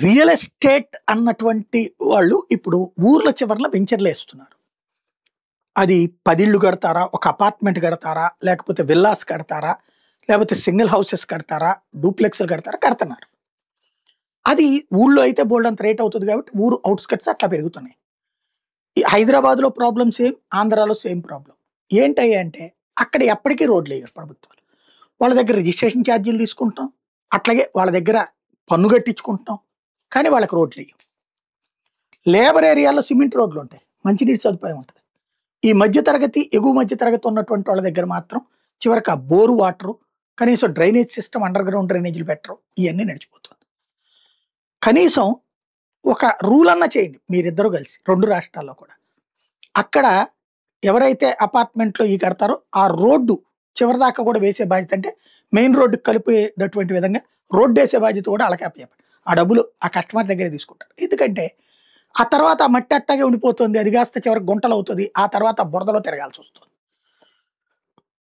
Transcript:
Real estate అన్నటువంటి వాళ్ళు ఇప్పుడు ఊర్ల చివరన వెంచర్‌లేస్తున్నారు. అది 10 ఇళ్ళు కడతారా? ఒక అపార్ట్‌మెంట్ కడతారా? లేకపోతే విల్లాస్ కడతారా? లేకపోతే సింగిల్ హౌసెస్ కడతారా? డూప్లెక్స్‌లు కడతారా? కడుతున్నారు. అది ఊళ్ళో అయితే బోలెడంత రేట్ అవుతది కాబట్టి ఊరు ఔట్‌స్కట్స్ అట్లా పెరుగుతున్నాయి. ఈ హైదరాబాద్‌లో ప్రాబ్లమ్ సేమ్, ఆంధ్రాలో సేమ్ ప్రాబ్లమ్. ఏంటయ్యంటే అక్కడ ఎప్పటికి రోడ్‌లెయ్యరు ప్రభుత్వాలు. వాళ్ళ దగ్గర రిజిస్ట్రేషన్ ఛార్జీలు తీసుకుంటాం. అట్లాగే వాళ్ళ దగ్గర పన్ను కట్టించుకుంటున్నాం. కానీ వాళ్ళకి రోడ్‌లెయ్యం. లేబర్ ఏరియాలో సిమెంట్ రోడ్లుంటాయి. మంచినీటి సదుపాయం ఉంటది. ఈ మధ్య తరగతి, ఎగువ మధ్య తరగతి ఉన్నటువంటి వాళ్ళ దగ్గర మాత్రం చివరికి ఆ బోరు వాటరు, కనీసం డ్రైనేజ్ సిస్టమ్ అండర్ గ్రౌండ్ డ్రైనేజీలు పెట్టరు. ఇయన్నీ నడిచిపోతుంది. కనీసం ఒక రూల్ అన్నా చేయండి మీరిద్దరూ కలిసి 2 రాష్ట్రాల్లో కూడా. అక్కడ ఎవరైతే అపార్ట్మెంట్‌లో కడతారో ఆ రోడ్డు చివరిదాకా కూడా వేసే బాధ్యత అంటే మెయిన్ రోడ్డుకి కలిపేటటువంటి విధంగా రోడ్డేసే బాధ్యత కూడా ఆళ్ళకే అప్పచెప్పండి. ఆ డబ్బులు ఆ కస్టమర్ దగ్గరే తీసుకుంటారు. ఎందుకంటే ఆ తర్వాత ఆ మట్టి అట్టాగే ఉండిపోతుంది. అది కాస్త చివరికి గుంటలవుతది. ఆ తర్వాత బురదలో తిరగాల్సొస్తుంది.